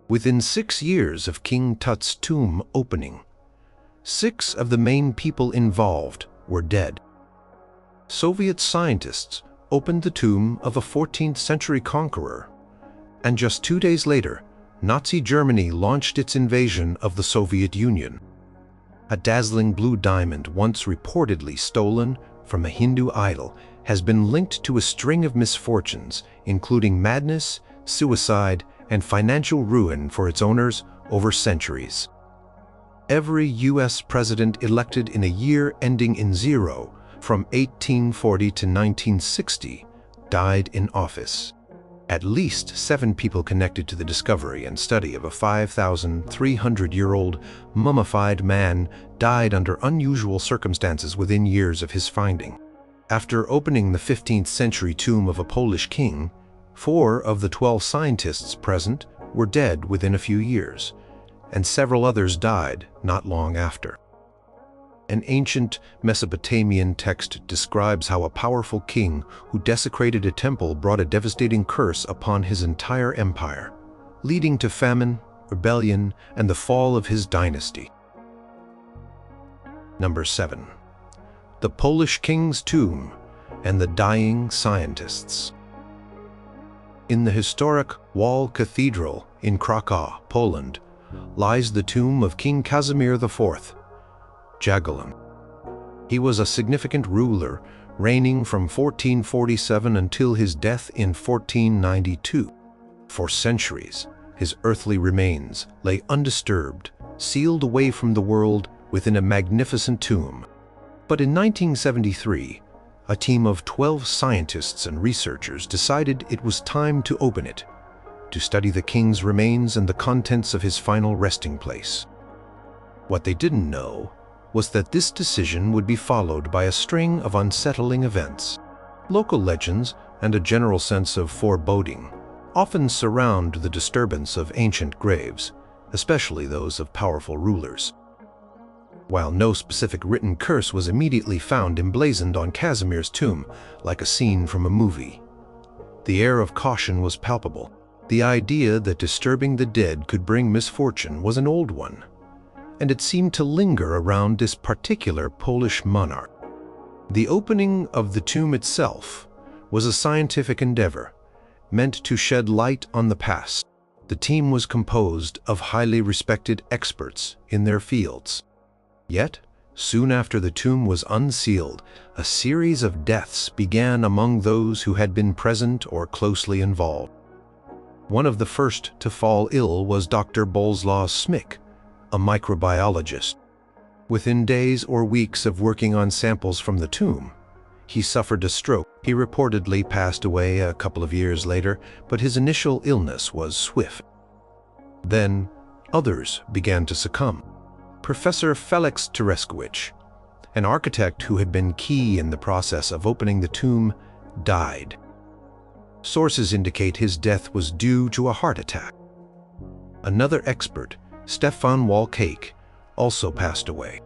Within 6 years of King Tut's tomb opening, 6 of the main people involved were dead. Soviet scientists opened the tomb of a 14th century conqueror, and just 2 days later, Nazi Germany launched its invasion of the Soviet Union. A dazzling blue diamond once reportedly stolen from a Hindu idol has been linked to a string of misfortunes, including madness, suicide, and financial ruin for its owners over centuries. Every U.S. president elected in a year ending in 0 from 1840 to 1960 died in office. At least 7 people connected to the discovery and study of a 5,300-year-old mummified man died under unusual circumstances within years of his finding. After opening the 15th century tomb of a Polish king, 4 of the 12 scientists present were dead within a few years, and several others died not long after. An ancient Mesopotamian text describes how a powerful king who desecrated a temple brought a devastating curse upon his entire empire, leading to famine, rebellion, and the fall of his dynasty. Number 7. The Polish King's Tomb and the Dying Scientists. In the historic Wall Cathedral in Krakow, Poland, lies the tomb of King Casimir IV, Jagiellon. He was a significant ruler, reigning from 1447 until his death in 1492. For centuries, his earthly remains lay undisturbed, sealed away from the world within a magnificent tomb. But in 1973, a team of 12 scientists and researchers decided it was time to open it, to study the king's remains and the contents of his final resting place. What they didn't know was that this decision would be followed by a string of unsettling events. Local legends and a general sense of foreboding often surround the disturbance of ancient graves, especially those of powerful rulers. While no specific written curse was immediately found emblazoned on Casimir's tomb, like a scene from a movie, the air of caution was palpable. The idea that disturbing the dead could bring misfortune was an old one, and it seemed to linger around this particular Polish monarch. The opening of the tomb itself was a scientific endeavor, meant to shed light on the past. The team was composed of highly respected experts in their fields. Yet, soon after the tomb was unsealed, a series of deaths began among those who had been present or closely involved. One of the first to fall ill was Dr. Boleslaw Smyk, a microbiologist. Within days or weeks of working on samples from the tomb, he suffered a stroke. He reportedly passed away a couple of years later, but his initial illness was swift. Then, others began to succumb. Professor Felix Tereszkiewicz, an architect who had been key in the process of opening the tomb, died. Sources indicate his death was due to a heart attack. Another expert, Stefan Walcake, also passed away.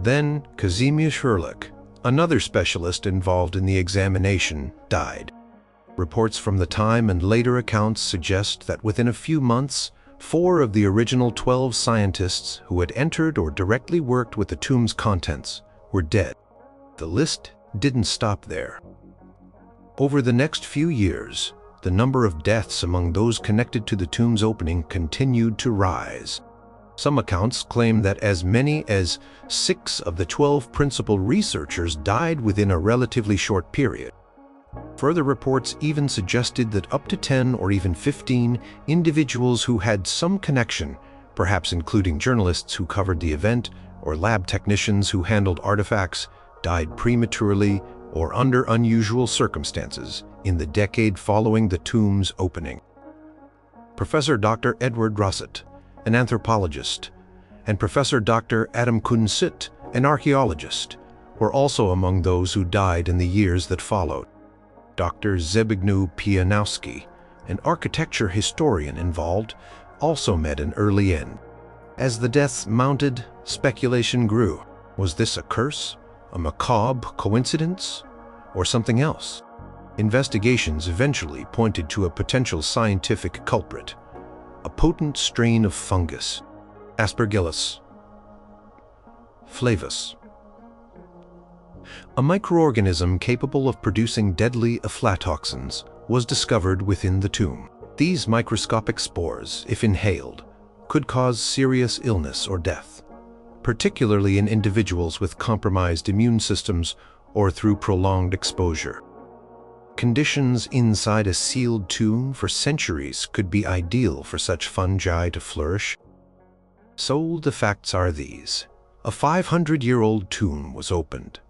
Then Kazimierz Hurlik, another specialist involved in the examination, died. Reports from the time and later accounts suggest that within a few months, 4 of the original 12 scientists who had entered or directly worked with the tomb's contents were dead. The list didn't stop there. Over the next few years, the number of deaths among those connected to the tomb's opening continued to rise. Some accounts claim that as many as 6 of the 12 principal researchers died within a relatively short period. Further reports even suggested that up to 10 or even 15 individuals who had some connection, perhaps including journalists who covered the event or lab technicians who handled artifacts, died prematurely or under unusual circumstances in the decade following the tomb's opening. Professor Dr. Edward Rossett, an anthropologist, and Professor Dr. Adam Kunsit, an archaeologist, were also among those who died in the years that followed. Dr. Zbigniew Pianowski, an architecture historian involved, also met an early end. As the deaths mounted, speculation grew. Was this a curse, a macabre coincidence, or something else? Investigations eventually pointed to a potential scientific culprit, a potent strain of fungus, Aspergillus flavus. A microorganism capable of producing deadly aflatoxins was discovered within the tomb. These microscopic spores, if inhaled, could cause serious illness or death, particularly in individuals with compromised immune systems or through prolonged exposure. Conditions inside a sealed tomb for centuries could be ideal for such fungi to flourish. So the facts are these. A 500-year-old tomb was opened.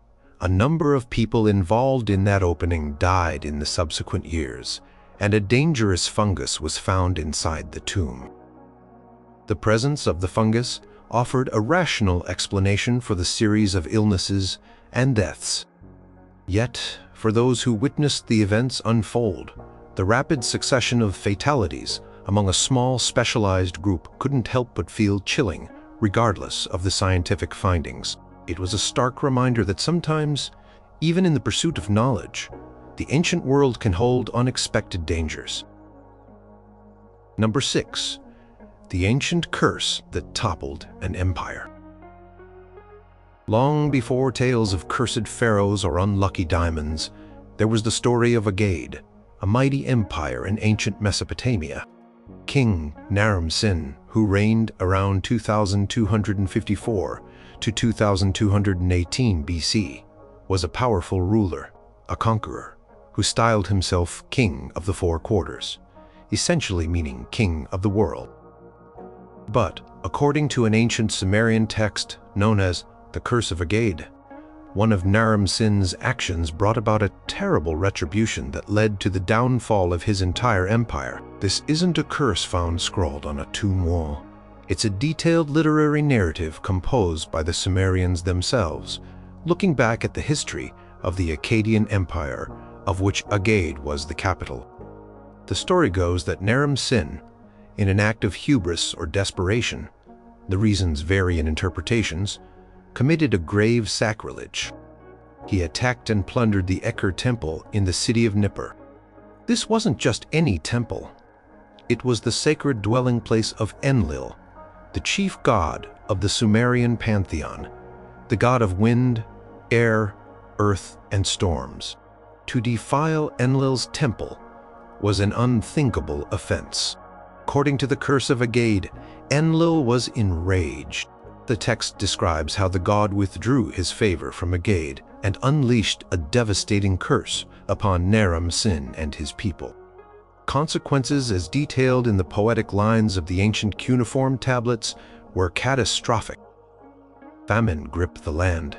A number of people involved in that opening died in the subsequent years, and a dangerous fungus was found inside the tomb. The presence of the fungus offered a rational explanation for the series of illnesses and deaths. Yet, for those who witnessed the events unfold, the rapid succession of fatalities among a small specialized group couldn't help but feel chilling, regardless of the scientific findings. It was a stark reminder that sometimes, even in the pursuit of knowledge, the ancient world can hold unexpected dangers. Number 6. The ancient curse that toppled an empire. Long before tales of cursed pharaohs or unlucky diamonds, there was the story of Agade, a mighty empire in ancient Mesopotamia. King Naram-Sin, who reigned around 2254 to 2218 BC, was a powerful ruler, a conqueror, who styled himself King of the Four Quarters, essentially meaning King of the world. But, according to an ancient Sumerian text known as the Curse of Agade, one of Naram-Sin's actions brought about a terrible retribution that led to the downfall of his entire empire. This isn't a curse found scrawled on a tomb wall. It's a detailed literary narrative composed by the Sumerians themselves, looking back at the history of the Akkadian Empire, of which Agade was the capital. The story goes that Naram-Sin, in an act of hubris or desperation, the reasons vary in interpretations, committed a grave sacrilege. He attacked and plundered the Ekkur temple in the city of Nippur. This wasn't just any temple. It was the sacred dwelling place of Enlil, the chief god of the Sumerian pantheon, the god of wind, air, earth, and storms. To defile Enlil's temple was an unthinkable offense. According to the Curse of Agade, Enlil was enraged. The text describes how the god withdrew his favor from Agade and unleashed a devastating curse upon Naram-Sin and his people. Consequences, as detailed in the poetic lines of the ancient cuneiform tablets, were catastrophic. Famine gripped the land.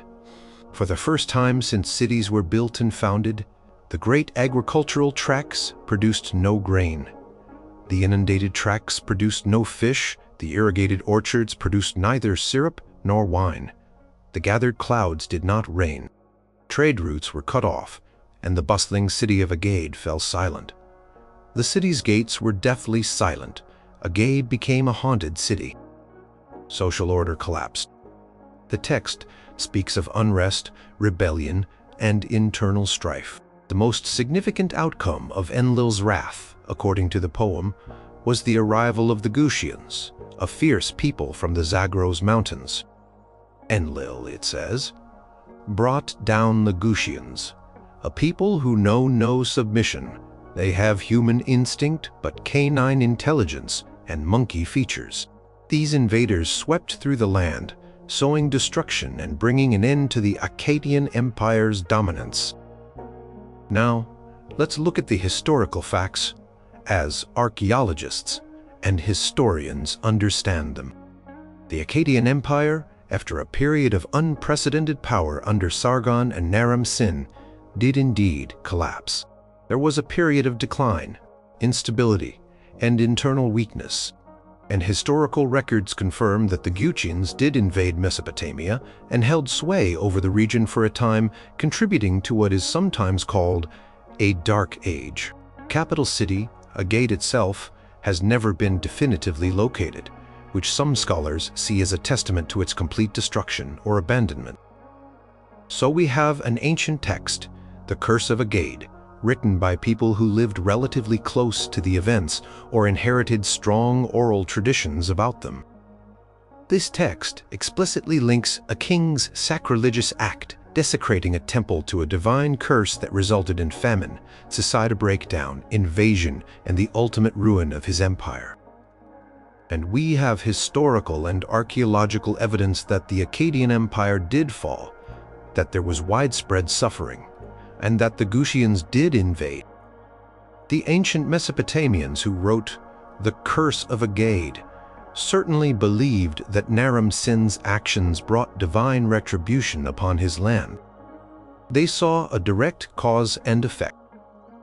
For the first time since cities were built and founded, the great agricultural tracts produced no grain. The inundated tracts produced no fish. The irrigated orchards produced neither syrup nor wine. The gathered clouds did not rain. Trade routes were cut off, and the bustling city of Agade fell silent. The city's gates were deathly silent. Agade became a haunted city. Social order collapsed. The text speaks of unrest, rebellion, and internal strife. The most significant outcome of Enlil's wrath, according to the poem, was the arrival of the Gutians, a fierce people from the Zagros Mountains. Enlil, it says, brought down the Gutians, a people who know no submission. They have human instinct but canine intelligence and monkey features. These invaders swept through the land, sowing destruction and bringing an end to the Akkadian Empire's dominance. Now, let's look at the historical facts as archaeologists and historians understand them. The Akkadian Empire, after a period of unprecedented power under Sargon and Naram-Sin, did indeed collapse. There was a period of decline, instability, and internal weakness, and historical records confirm that the Gutians did invade Mesopotamia and held sway over the region for a time, contributing to what is sometimes called a Dark Age. Capital city, Agade itself, has never been definitively located, which some scholars see as a testament to its complete destruction or abandonment. So we have an ancient text, the Curse of Agade, written by people who lived relatively close to the events or inherited strong oral traditions about them. This text explicitly links a king's sacrilegious act desecrating a temple to a divine curse that resulted in famine, societal breakdown, invasion, and the ultimate ruin of his empire. And we have historical and archaeological evidence that the Akkadian Empire did fall, that there was widespread suffering, and that the Gutians did invade. The ancient Mesopotamians who wrote the Curse of Agade certainly believed that Naram-Sin's actions brought divine retribution upon his land. They saw a direct cause and effect.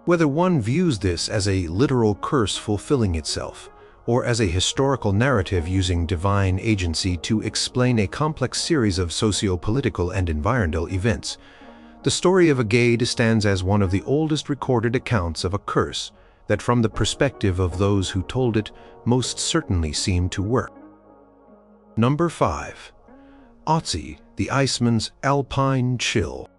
Whether one views this as a literal curse fulfilling itself, or as a historical narrative using divine agency to explain a complex series of socio-political and environmental events, the story of Agade stands as one of the oldest recorded accounts of a curse that, from the perspective of those who told it, most certainly seemed to work. Number 5. Ötzi the Iceman's Alpine Chill.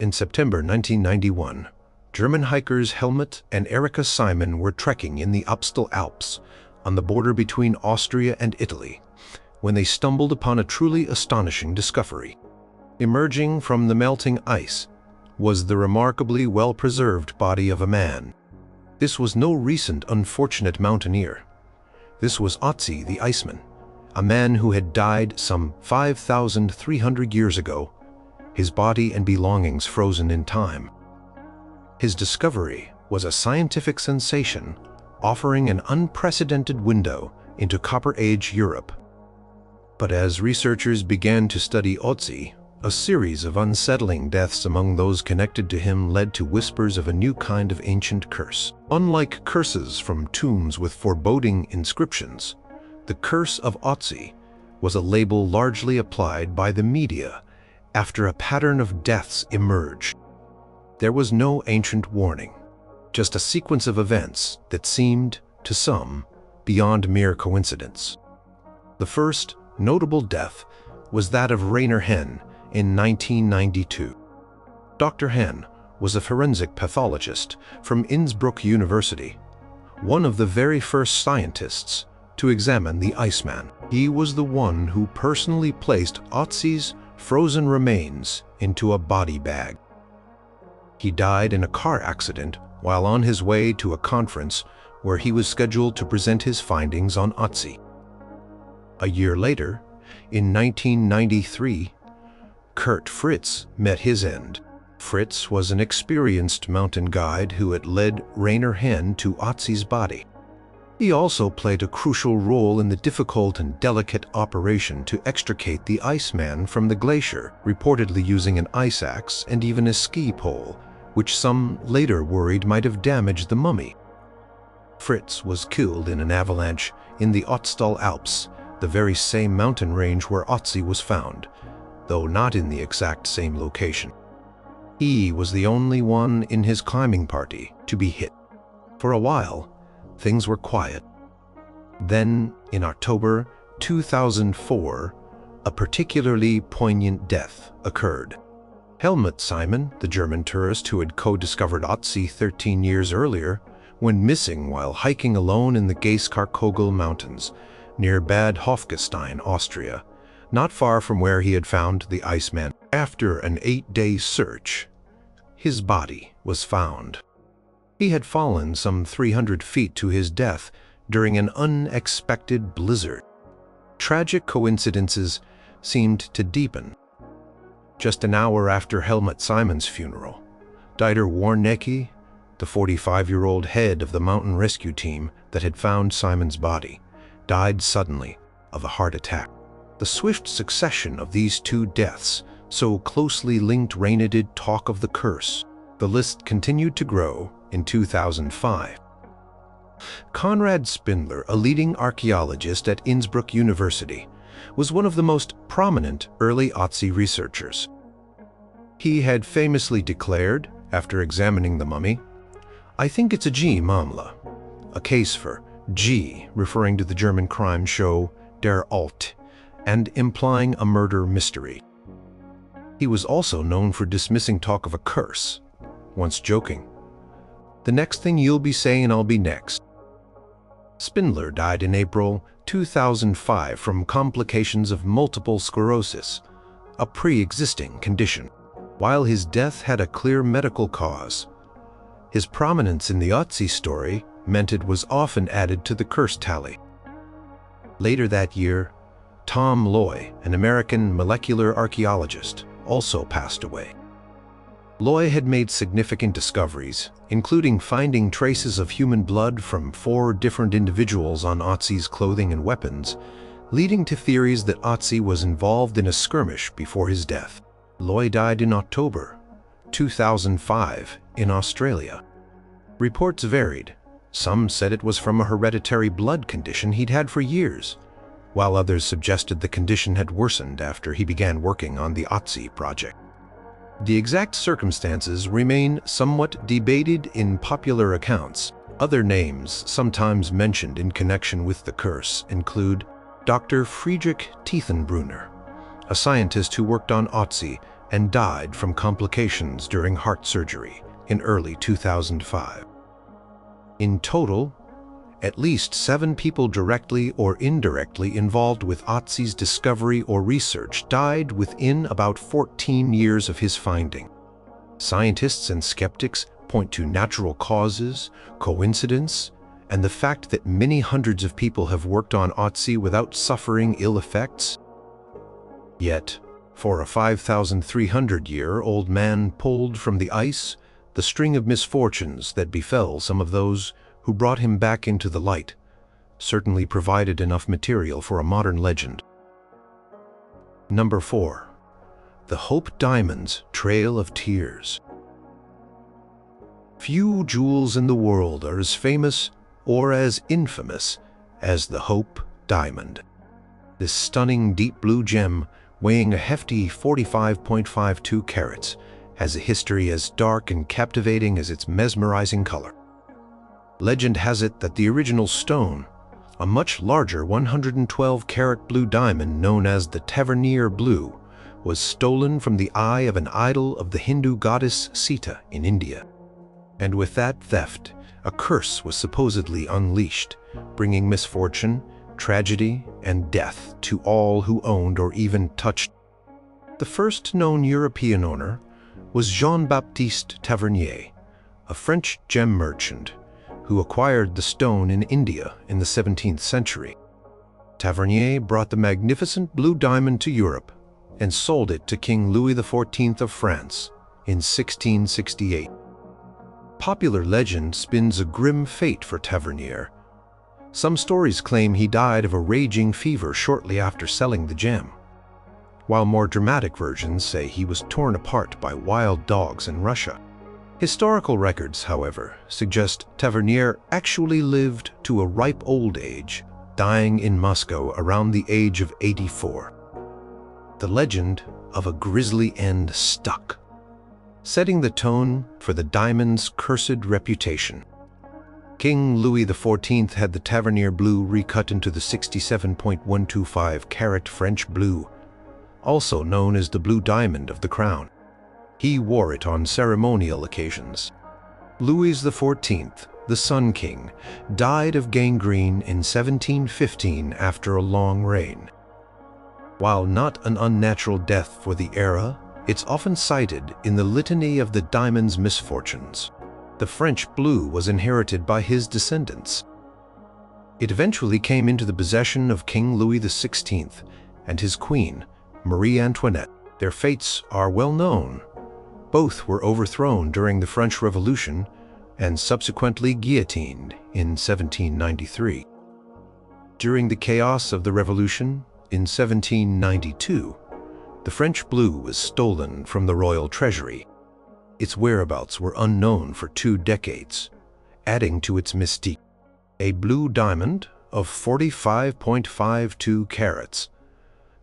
In September 1991, German hikers Helmut and Erika Simon were trekking in the Ötztal Alps, on the border between Austria and Italy, when they stumbled upon a truly astonishing discovery. Emerging from the melting ice was the remarkably well-preserved body of a man. This was no recent unfortunate mountaineer. This was Ötzi the Iceman, a man who had died some 5,300 years ago, his body and belongings frozen in time. His discovery was a scientific sensation, offering an unprecedented window into Copper Age Europe. But as researchers began to study Ötzi, a series of unsettling deaths among those connected to him led to whispers of a new kind of ancient curse. Unlike curses from tombs with foreboding inscriptions, the Curse of Ötzi was a label largely applied by the media after a pattern of deaths emerged. There was no ancient warning, just a sequence of events that seemed, to some, beyond mere coincidence. The first notable death was that of Rainer Henn in 1992. Dr. Henn was a forensic pathologist from Innsbruck University, one of the very first scientists to examine the Iceman. He was the one who personally placed Ötzi's frozen remains into a body bag. He died in a car accident while on his way to a conference where he was scheduled to present his findings on Ötzi. A year later, in 1993, Kurt Fritz met his end. Fritz was an experienced mountain guide who had led Rainer Henn to Ötzi's body. He also played a crucial role in the difficult and delicate operation to extricate the Iceman from the glacier, reportedly using an ice axe and even a ski pole, which some later worried might have damaged the mummy. Fritz was killed in an avalanche in the Ötztal Alps, the very same mountain range where Ötzi was found, though not in the exact same location. He was the only one in his climbing party to be hit. For a while, things were quiet. Then, in October 2004, a particularly poignant death occurred. Helmut Simon, the German tourist who had co-discovered Ötzi 13 years earlier, went missing while hiking alone in the Gaiskarkogel Mountains, near Bad Hofgestein, Austria, not far from where he had found the Iceman. After an 8-day search, his body was found. He had fallen some 300 feet to his death during an unexpected blizzard. Tragic coincidences seemed to deepen. Just an hour after Helmut Simon's funeral, Dieter Warnecke, the 45-year-old head of the mountain rescue team that had found Simon's body, died suddenly of a heart attack. The swift succession of these two deaths so closely linked Rainedid talk of the curse. The list continued to grow in 2005. Konrad Spindler, a leading archaeologist at Innsbruck University, was one of the most prominent early Ötzi researchers. He had famously declared, after examining the mummy, "I think it's a G Mamla," a case for G referring to the German crime show Der Alt, and implying a murder mystery. He was also known for dismissing talk of a curse, once joking, "The next thing you'll be saying, I'll be next." Spindler died in April 2005 from complications of multiple sclerosis, a pre-existing condition. While his death had a clear medical cause, his prominence in the Ötzi story meant it was often added to the curse tally. Later that year, Tom Loy, an American molecular archaeologist, also passed away. Loy had made significant discoveries, including finding traces of human blood from 4 different individuals on Ötzi's clothing and weapons, leading to theories that Ötzi was involved in a skirmish before his death. Loy died in October 2005 in Australia. Reports varied. Some said it was from a hereditary blood condition he'd had for years, while others suggested the condition had worsened after he began working on the Ötzi project. The exact circumstances remain somewhat debated in popular accounts. Other names sometimes mentioned in connection with the curse include Dr. Friedrich Tiefenbrunner, a scientist who worked on Ötzi and died from complications during heart surgery in early 2005. In total, at least 7 people directly or indirectly involved with Ötzi's discovery or research died within about 14 years of his finding. Scientists and skeptics point to natural causes, coincidence, and the fact that many hundreds of people have worked on Ötzi without suffering ill effects. Yet, for a 5,300-year-old man pulled from the ice, the string of misfortunes that befell some of those who brought him back into the light certainly provided enough material for a modern legend. Number 4. The Hope Diamond's Trail of Tears. Few jewels in the world are as famous or as infamous as the Hope Diamond. This stunning deep blue gem, weighing a hefty 45.52 carats, has a history as dark and captivating as its mesmerizing color. Legend has it that the original stone, a much larger 112-carat blue diamond known as the Tavernier Blue, was stolen from the eye of an idol of the Hindu goddess Sita in India. And with that theft, a curse was supposedly unleashed, bringing misfortune, tragedy, and death to all who owned or even touched. The first known European owner was Jean-Baptiste Tavernier, a French gem merchant who acquired the stone in India in the 17th century. Tavernier brought the magnificent blue diamond to Europe and sold it to King Louis XIV of France in 1668. Popular legend spins a grim fate for Tavernier. Some stories claim he died of a raging fever shortly after selling the gem, while more dramatic versions say he was torn apart by wild dogs in Russia. Historical records, however, suggest Tavernier actually lived to a ripe old age, dying in Moscow around the age of 84. The legend of a grisly end stuck, setting the tone for the diamond's cursed reputation. King Louis XIV had the Tavernier Blue recut into the 67.125-carat French blue, also known as the Blue Diamond of the Crown. He wore it on ceremonial occasions. Louis XIV, the Sun King, died of gangrene in 1715 after a long reign. While not an unnatural death for the era, it's often cited in the litany of the diamond's misfortunes. The French blue was inherited by his descendants. It eventually came into the possession of King Louis XVI and his queen, Marie Antoinette. Their fates are well known. Both were overthrown during the French Revolution and subsequently guillotined in 1793. During the chaos of the Revolution in 1792, the French blue was stolen from the royal treasury. Its whereabouts were unknown for 2 decades, adding to its mystique. A blue diamond of 45.52 carats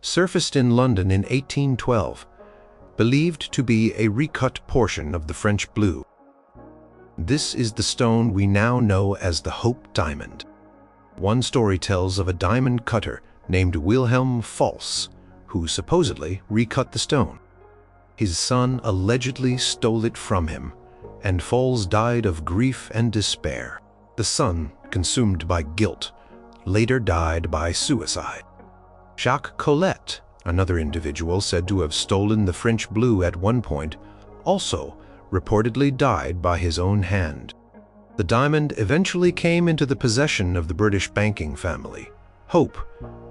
surfaced in London in 1812, believed to be a recut portion of the French blue. This is the stone we now know as the Hope Diamond. One story tells of a diamond cutter named Wilhelm False, who supposedly recut the stone. His son allegedly stole it from him, and Foles died of grief and despair. The son, consumed by guilt, later died by suicide. Jacques Collet, another individual said to have stolen the French blue at one point, also reportedly died by his own hand. The diamond eventually came into the possession of the British banking family, Hope,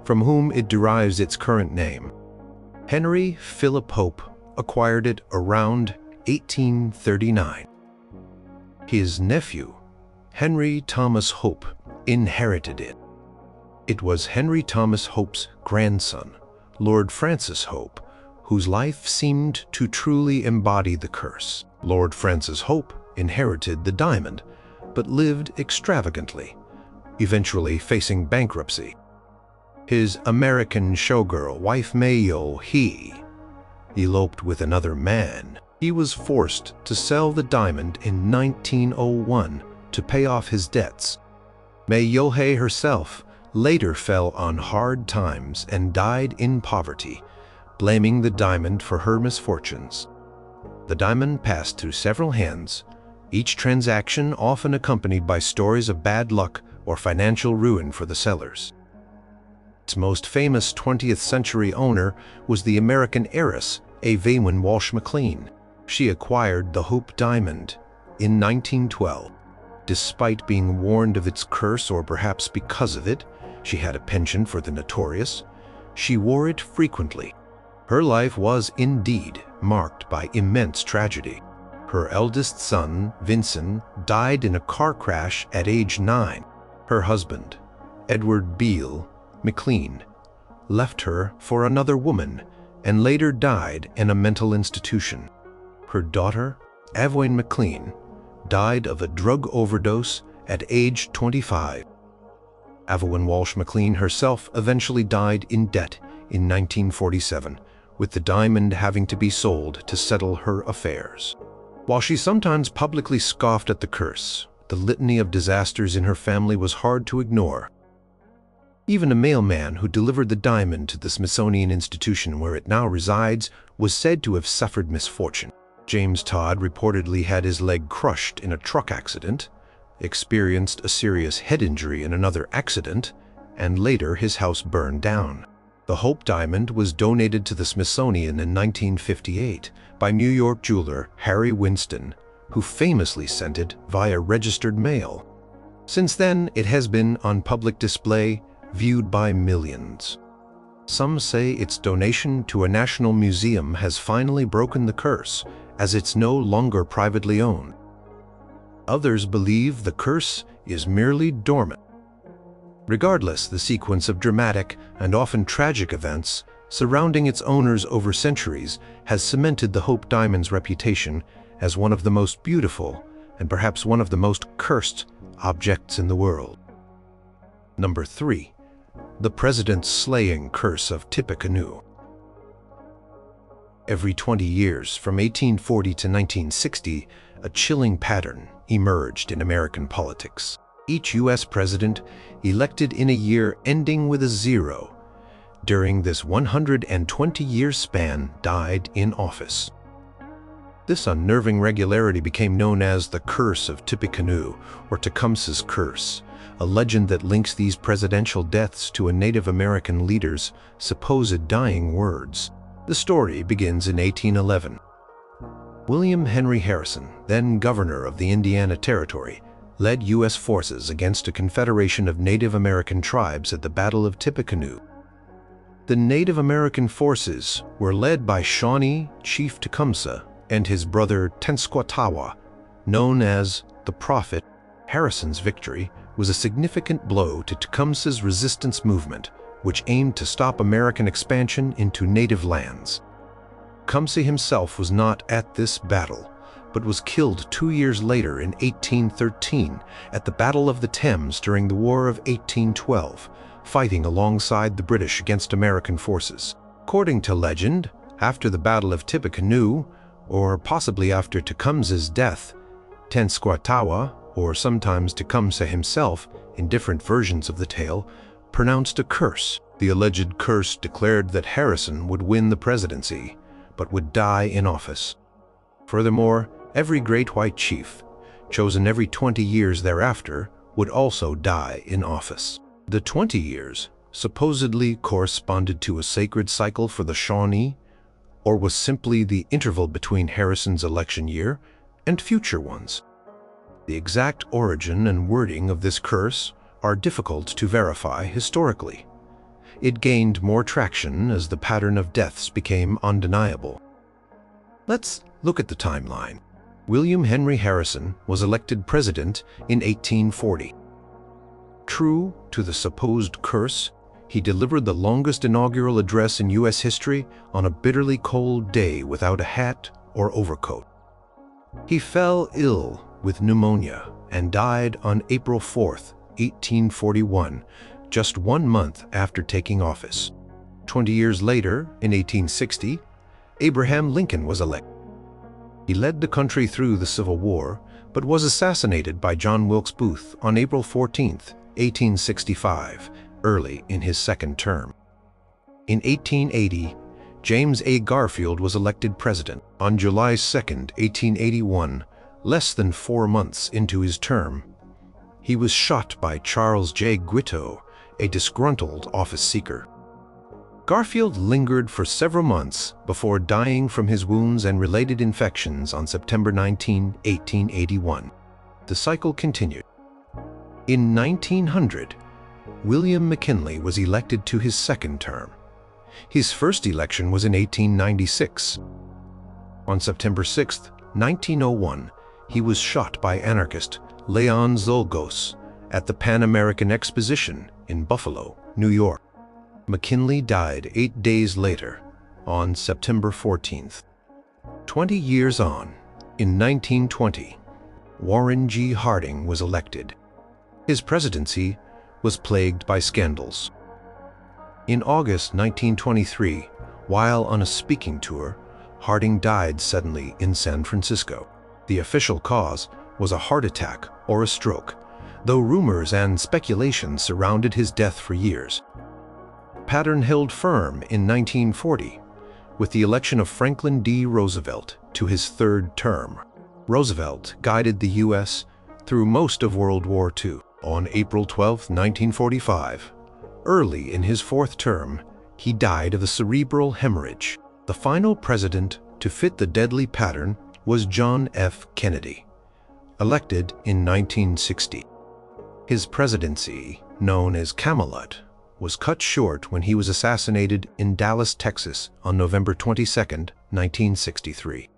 from whom it derives its current name. Henry Philip Hope acquired it around 1839. His nephew, Henry Thomas Hope, inherited it. It was Henry Thomas Hope's grandson, Lord Francis Hope, whose life seemed to truly embody the curse. Lord Francis Hope inherited the diamond, but lived extravagantly, eventually facing bankruptcy. His American showgirl wife Mayo eloped with another man. He was forced to sell the diamond in 1901 to pay off his debts. Mayo herself later fell on hard times and died in poverty, blaming the diamond for her misfortunes. The diamond passed through several hands, each transaction often accompanied by stories of bad luck or financial ruin for the sellers. Its most famous 20th century owner was the American heiress Evelyn Walsh McLean. She acquired the Hope diamond in 1912. Despite being warned of its curse, or perhaps because of it, she had a penchant for the notorious. She wore it frequently. Her life was indeed marked by immense tragedy. Her eldest son, Vincent, died in a car crash at age 9. Her husband, Edward Beale McLean, left her for another woman and later died in a mental institution. Her daughter, Evelyn McLean, died of a drug overdose at age 25. Evelyn Walsh McLean herself eventually died in debt in 1947, with the diamond having to be sold to settle her affairs. While she sometimes publicly scoffed at the curse, the litany of disasters in her family was hard to ignore. Even a mailman who delivered the diamond to the Smithsonian Institution where it now resides was said to have suffered misfortune. James Todd reportedly had his leg crushed in a truck accident, experienced a serious head injury in another accident, and later his house burned down. The Hope diamond was donated to the Smithsonian in 1958 by New York jeweler Harry Winston, who famously sent it via registered mail. Since then, it has been on public display, viewed by millions. Some say its donation to a national museum has finally broken the curse, as it's no longer privately owned. Others believe the curse is merely dormant. Regardless, the sequence of dramatic and often tragic events surrounding its owners over centuries has cemented the Hope diamond's reputation as one of the most beautiful and perhaps one of the most cursed objects in the world. Number 3. The President's Slaying Curse of Tippecanoe. Every 20 years, from 1840 to 1960, a chilling pattern emerged in American politics. Each U.S. president elected in a year ending with a 0 during this 120-year span died in office. This unnerving regularity became known as the Curse of Tippecanoe, or Tecumseh's Curse, a legend that links these presidential deaths to a Native American leader's supposed dying words. The story begins in 1811. William Henry Harrison, then governor of the Indiana Territory, led U.S. forces against a confederation of Native American tribes at the Battle of Tippecanoe. The Native American forces were led by Shawnee Chief Tecumseh and his brother Tenskwatawa, known as the Prophet. Harrison's victory was a significant blow to Tecumseh's resistance movement, which aimed to stop American expansion into native lands. Tecumseh himself was not at this battle, but was killed 2 years later in 1813 at the Battle of the Thames during the War of 1812, fighting alongside the British against American forces. According to legend, after the Battle of Tippecanoe, or possibly after Tecumseh's death, Tenskwatawa, or sometimes Tecumseh himself, in different versions of the tale, pronounced a curse. The alleged curse declared that Harrison would win the presidency, but would die in office. Furthermore, Every great white chief, chosen every 20 years thereafter, would also die in office. The 20 years supposedly corresponded to a sacred cycle for the Shawnee, or was simply the interval between Harrison's election year and future ones. The exact origin and wording of this curse are difficult to verify historically. It gained more traction as the pattern of deaths became undeniable. Let's look at the timeline. William Henry Harrison was elected president in 1840. True to the supposed curse, he delivered the longest inaugural address in U.S. history on a bitterly cold day without a hat or overcoat. He fell ill with pneumonia and died on April 4, 1841, just 1 month after taking office. 20 years later, in 1860, Abraham Lincoln was elected. He led the country through the Civil War, but was assassinated by John Wilkes Booth on April 14, 1865, early in his second term. In 1880, James A. Garfield was elected president. On July 2, 1881, less than 4 months into his term, he was shot by Charles J. Guiteau, a disgruntled office seeker. Garfield lingered for several months before dying from his wounds and related infections on September 19, 1881. The cycle continued. In 1900, William McKinley was elected to his second term. His first election was in 1896. On September 6, 1901, he was shot by anarchist Leon Czolgosz at the Pan American Exposition in Buffalo, New York. McKinley died 8 days later, on September 14th. 20 years on, in 1920, Warren G. Harding was elected. His presidency was plagued by scandals. In August 1923, while on a speaking tour, Harding died suddenly in San Francisco. The official cause was a heart attack or a stroke, though rumors and speculation surrounded his death for years. Pattern held firm in 1940 with the election of Franklin D. Roosevelt to his third term. Roosevelt guided the U.S. through most of World War II. On April 12, 1945, early in his fourth term, he died of a cerebral hemorrhage. The final president to fit the deadly pattern was John F. Kennedy, elected in 1960. His presidency, known as Camelot, was cut short when he was assassinated in Dallas, Texas on November 22, 1963.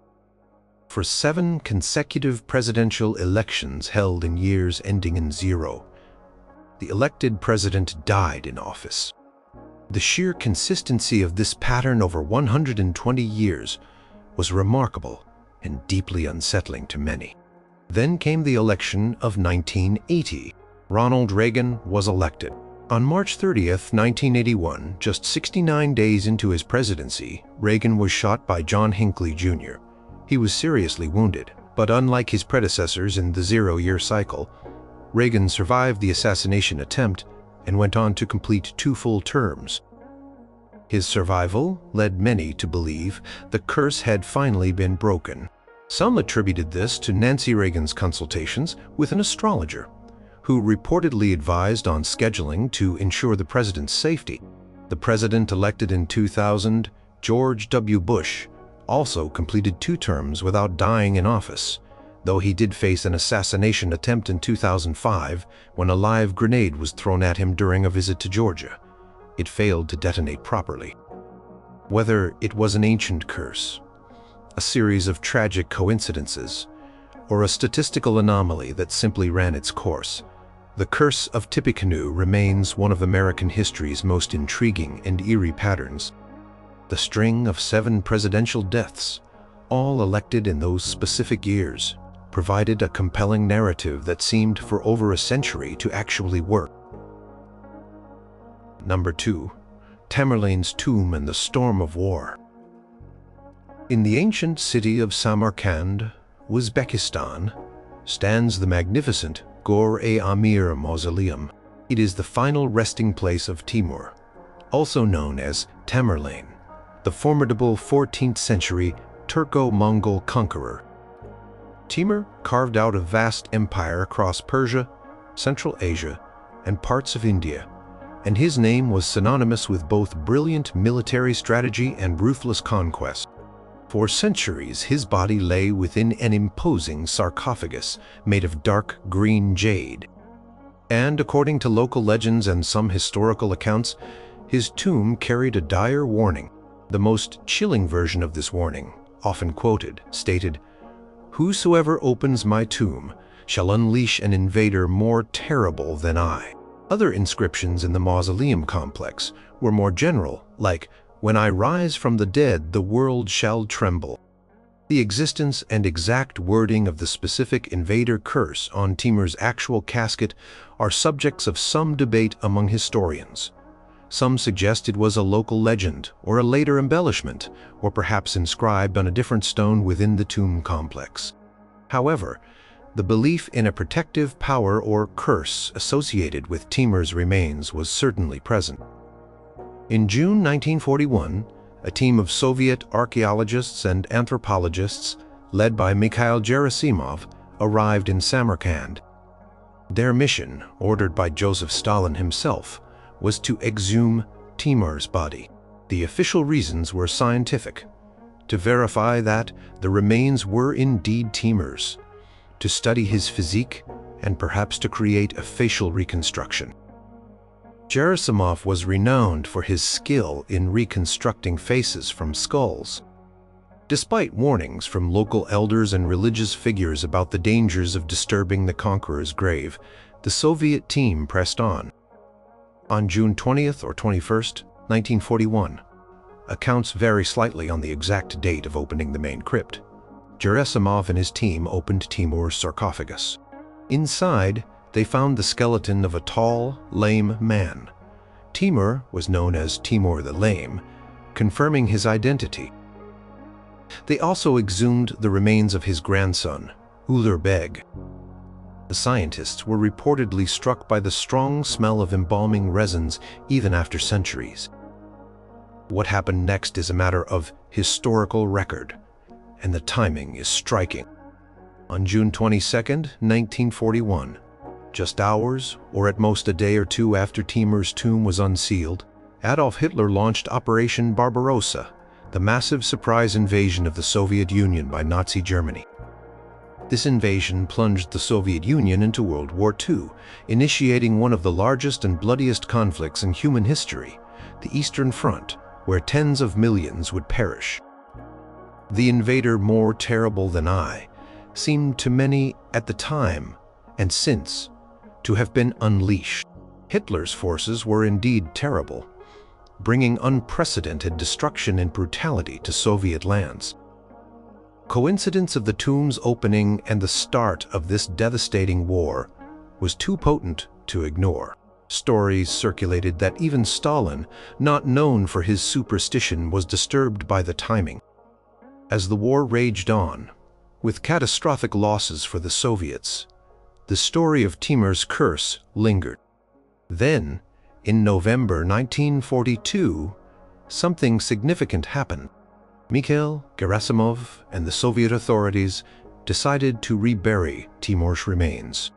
For 7 consecutive presidential elections held in years ending in 0, the elected president died in office. The sheer consistency of this pattern over 120 years was remarkable and deeply unsettling to many. Then came the election of 1980. Ronald Reagan was elected. On March 30, 1981, just 69 days into his presidency, Reagan was shot by John Hinckley Jr. He was seriously wounded, but unlike his predecessors in the 0-year cycle, Reagan survived the assassination attempt and went on to complete 2 full terms. His survival led many to believe the curse had finally been broken. Some attributed this to Nancy Reagan's consultations with an astrologer, who reportedly advised on scheduling to ensure the president's safety. The president elected in 2000, George W. Bush, also completed 2 terms without dying in office, though he did face an assassination attempt in 2005 when a live grenade was thrown at him during a visit to Georgia. It failed to detonate properly. Whether it was an ancient curse, a series of tragic coincidences, or a statistical anomaly that simply ran its course, the Curse of Tippecanoe remains one of American history's most intriguing and eerie patterns. The string of 7 presidential deaths, all elected in those specific years, provided a compelling narrative that seemed for over a century to actually work. Number 2. Tamerlane's Tomb and the Storm of War. In the ancient city of Samarkand, Uzbekistan, stands the magnificent Ghor-e-Amir Mausoleum. It is the final resting place of Timur, also known as Tamerlane, the formidable 14th century Turco-Mongol conqueror. Timur carved out a vast empire across Persia, Central Asia, and parts of India, and his name was synonymous with both brilliant military strategy and ruthless conquest. For centuries, his body lay within an imposing sarcophagus made of dark green jade. And according to local legends and some historical accounts, his tomb carried a dire warning. The most chilling version of this warning, often quoted, stated, "Whosoever opens my tomb shall unleash an invader more terrible than I." Other inscriptions in the mausoleum complex were more general, like, "When I rise from the dead, the world shall tremble." The existence and exact wording of the specific invader curse on Timur's actual casket are subjects of some debate among historians. Some suggest it was a local legend or a later embellishment, or perhaps inscribed on a different stone within the tomb complex. However, the belief in a protective power or curse associated with Timur's remains was certainly present. In June 1941, a team of Soviet archaeologists and anthropologists, led by Mikhail Gerasimov, arrived in Samarkand. Their mission, ordered by Joseph Stalin himself, was to exhume Timur's body. The official reasons were scientific: to verify that the remains were indeed Timur's, to study his physique, and perhaps to create a facial reconstruction. Gerasimov was renowned for his skill in reconstructing faces from skulls. Despite warnings from local elders and religious figures about the dangers of disturbing the conqueror's grave, the Soviet team pressed on. On June 20th or 21st, 1941, accounts vary slightly on the exact date of opening the main crypt, Gerasimov and his team opened Timur's sarcophagus. Inside, they found the skeleton of a tall, lame man. Timur was known as Timur the Lame, confirming his identity. They also exhumed the remains of his grandson, Ulugh Beg. The scientists were reportedly struck by the strong smell of embalming resins even after centuries. What happened next is a matter of historical record, and the timing is striking. On June 22, 1941, just hours, or at most a day or two after Timur's tomb was unsealed, Adolf Hitler launched Operation Barbarossa, the massive surprise invasion of the Soviet Union by Nazi Germany. This invasion plunged the Soviet Union into World War II, initiating one of the largest and bloodiest conflicts in human history, the Eastern Front, where tens of millions would perish. The invader more terrible than I seemed to many at the time, and since, to have been unleashed. Hitler's forces were indeed terrible, bringing unprecedented destruction and brutality to Soviet lands. Coincidence of the tomb's opening and the start of this devastating war was too potent to ignore. Stories circulated that even Stalin, not known for his superstition, was disturbed by the timing. As the war raged on, with catastrophic losses for the Soviets, the story of Timur's curse lingered. Then, in November 1942, something significant happened. Mikhail Gerasimov and the Soviet authorities decided to rebury Timur's remains.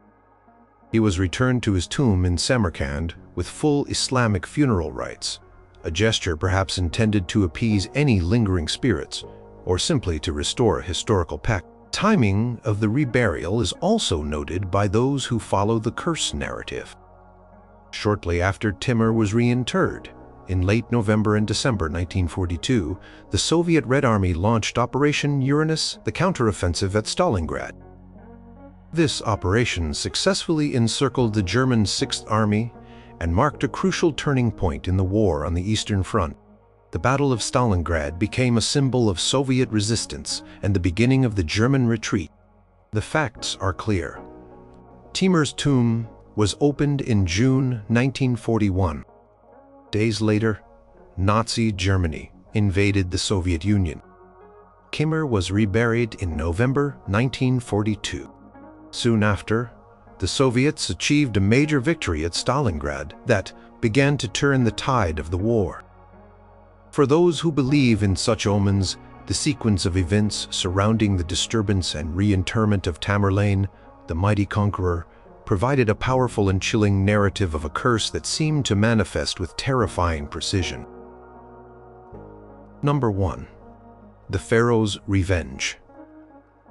He was returned to his tomb in Samarkand with full Islamic funeral rites, a gesture perhaps intended to appease any lingering spirits, or simply to restore a historical pact. Timing of the reburial is also noted by those who follow the curse narrative. Shortly after Timur was reinterred, in late November and December 1942, the Soviet Red Army launched Operation Uranus, the counteroffensive at Stalingrad. This operation successfully encircled the German Sixth Army and marked a crucial turning point in the war on the Eastern Front. The Battle of Stalingrad became a symbol of Soviet resistance and the beginning of the German retreat. The facts are clear. Timur's tomb was opened in June 1941. Days later, Nazi Germany invaded the Soviet Union. Timur was reburied in November 1942. Soon after, the Soviets achieved a major victory at Stalingrad that began to turn the tide of the war. For those who believe in such omens, The sequence of events surrounding the disturbance and reinterment of Tamerlane, the mighty conqueror, provided a powerful and chilling narrative of a curse that seemed to manifest with terrifying precision. Number 1. The Pharaoh's Revenge.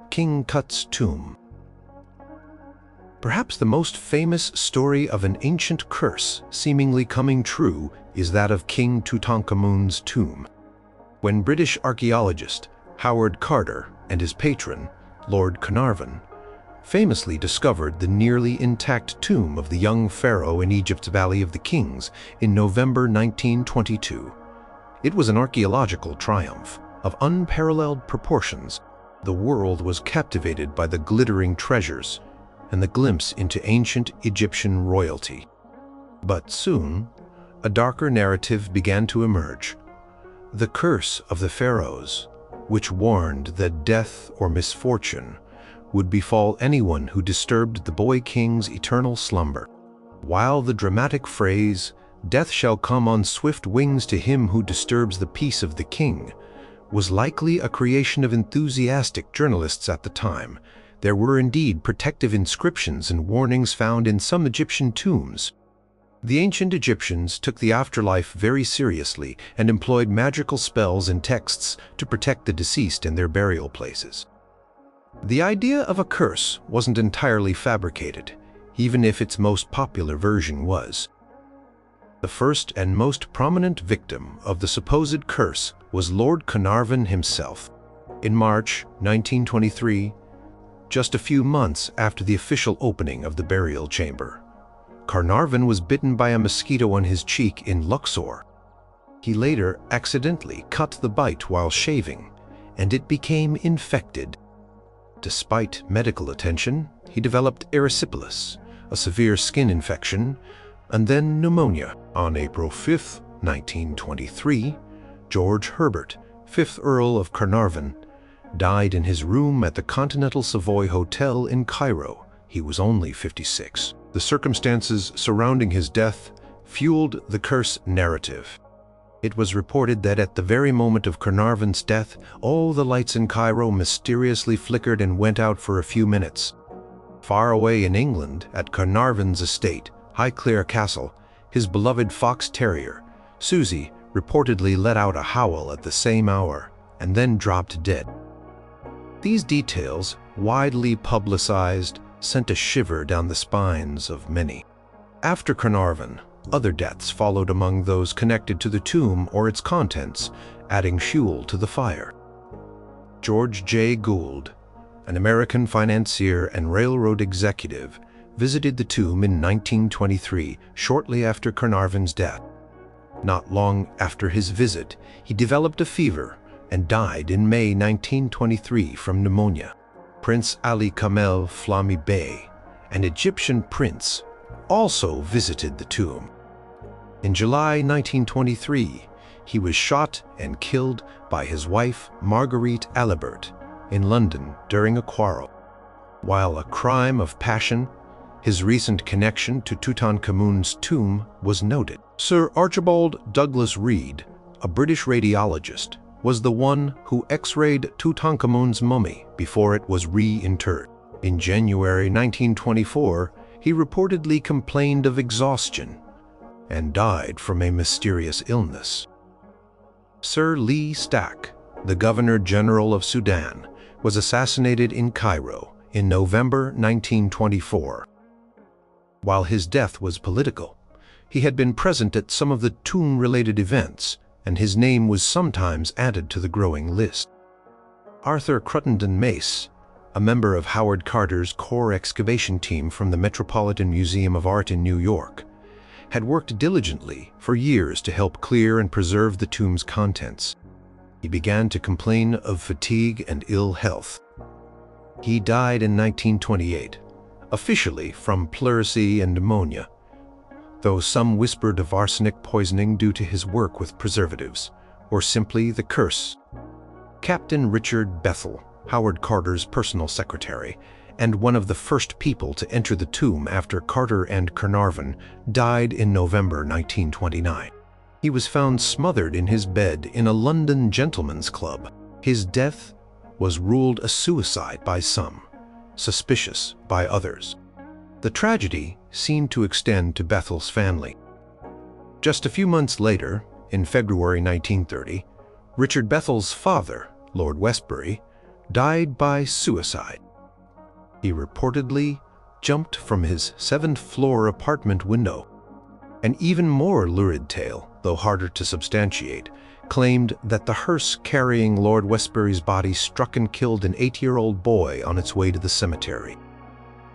King Tut's Tomb. Perhaps the most famous story of an ancient curse seemingly coming true is that of King Tutankhamun's tomb. When British archaeologist Howard Carter and his patron, Lord Carnarvon, famously discovered the nearly intact tomb of the young pharaoh in Egypt's Valley of the Kings in November 1922. It was an archaeological triumph of unparalleled proportions. The world was captivated by the glittering treasures and the glimpse into ancient Egyptian royalty. But soon, a darker narrative began to emerge. The Curse of the Pharaohs, which warned that death or misfortune would befall anyone who disturbed the boy king's eternal slumber. While the dramatic phrase, "Death shall come on swift wings to him who disturbs the peace of the king," was likely a creation of enthusiastic journalists at the time, there were indeed protective inscriptions and warnings found in some Egyptian tombs. The ancient Egyptians took the afterlife very seriously and employed magical spells and texts to protect the deceased in their burial places. The idea of a curse wasn't entirely fabricated, even if its most popular version was. The first and most prominent victim of the supposed curse was Lord Carnarvon himself. In March 1923, just a few months after the official opening of the burial chamber, Carnarvon was bitten by a mosquito on his cheek in Luxor. He later accidentally cut the bite while shaving, and it became infected. Despite medical attention, he developed erysipelas, a severe skin infection, and then pneumonia. On April 5, 1923, George Herbert, 5th Earl of Carnarvon, died in his room at the Continental Savoy Hotel in Cairo. He was only 56. The circumstances surrounding his death fueled the curse narrative. It was reported that at the very moment of Carnarvon's death, all the lights in Cairo mysteriously flickered and went out for a few minutes. Far away in England, at Carnarvon's estate, Highclere Castle, his beloved fox terrier, Susie, reportedly let out a howl at the same hour and then dropped dead. These details, widely publicized, sent a shiver down the spines of many. After Carnarvon, other deaths followed among those connected to the tomb or its contents, adding fuel to the fire. George J. Gould, an American financier and railroad executive, visited the tomb in 1923, shortly after Carnarvon's death. Not long after his visit, he developed a fever and died in May 1923 from pneumonia. Prince Ali Kamel Flami Bey, an Egyptian prince, also visited the tomb. In July 1923, he was shot and killed by his wife Marguerite Alibert in London during a quarrel. While a crime of passion, his recent connection to Tutankhamun's tomb was noted. Sir Archibald Douglas Reed, a British radiologist, was the one who X-rayed Tutankhamun's mummy before it was reinterred. In January 1924, he reportedly complained of exhaustion and died from a mysterious illness. Sir Lee Stack, the Governor-General of Sudan, was assassinated in Cairo in November 1924. While his death was political, he had been present at some of the tomb-related events, and his name was sometimes added to the growing list. Arthur Cruttenden Mace, a member of Howard Carter's core excavation team from the Metropolitan Museum of Art in New York, had worked diligently for years to help clear and preserve the tomb's contents. He began to complain of fatigue and ill health. He died in 1928, officially from pleurisy and pneumonia, though some whispered of arsenic poisoning due to his work with preservatives, or simply the curse. Captain Richard Bethel, Howard Carter's personal secretary, and one of the first people to enter the tomb after Carter and Carnarvon, died in November 1929. He was found smothered in his bed in a London gentleman's club. His death was ruled a suicide by some, suspicious by others. The tragedy seemed to extend to Bethel's family. Just a few months later, in February 1930, Richard Bethel's father, Lord Westbury, died by suicide. He reportedly jumped from his 7th-floor apartment window. An even more lurid tale, though harder to substantiate, claimed that the hearse carrying Lord Westbury's body struck and killed an 8-year-old boy on its way to the cemetery.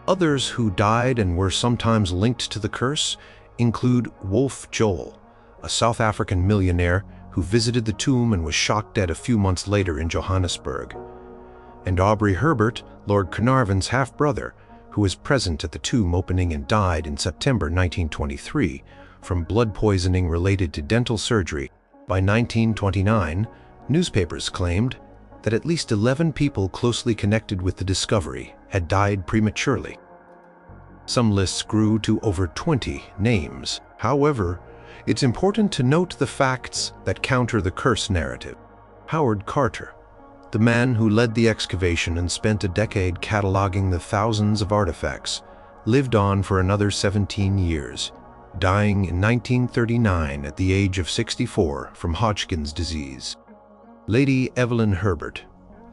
Others who died and were sometimes linked to the curse include Wolf Joel, a South African millionaire who visited the tomb and was shot dead a few months later in Johannesburg, and Aubrey Herbert, Lord Carnarvon's half-brother, who was present at the tomb opening and died in September 1923 from blood poisoning related to dental surgery. By 1929, newspapers claimed that at least 11 people closely connected with the discovery had died prematurely. Some lists grew to over 20 names. However, it's important to note the facts that counter the curse narrative. Howard Carter, the man who led the excavation and spent a decade cataloging the thousands of artifacts, lived on for another 17 years, dying in 1939 at the age of 64 from Hodgkin's disease. Lady Evelyn Herbert,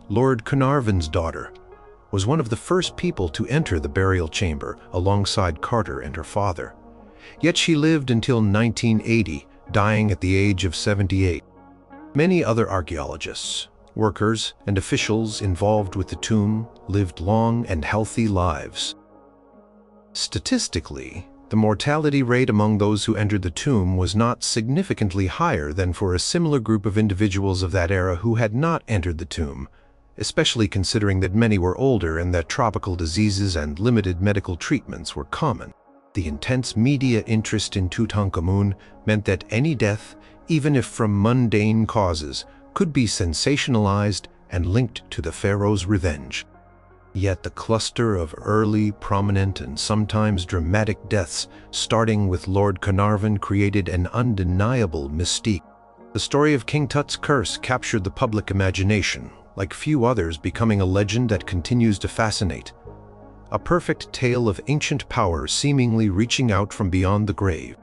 Lord Carnarvon's daughter, was one of the first people to enter the burial chamber alongside Carter and her father. Yet she lived until 1980, dying at the age of 78. Many other archaeologists, workers, and officials involved with the tomb lived long and healthy lives. Statistically, the mortality rate among those who entered the tomb was not significantly higher than for a similar group of individuals of that era who had not entered the tomb, especially considering that many were older and that tropical diseases and limited medical treatments were common. The intense media interest in Tutankhamun meant that any death, even if from mundane causes, could be sensationalized and linked to the pharaoh's revenge. Yet the cluster of early, prominent, and sometimes dramatic deaths, starting with Lord Carnarvon, created an undeniable mystique. The story of King Tut's curse captured the public imagination, like few others, becoming a legend that continues to fascinate. A perfect tale of ancient power seemingly reaching out from beyond the grave.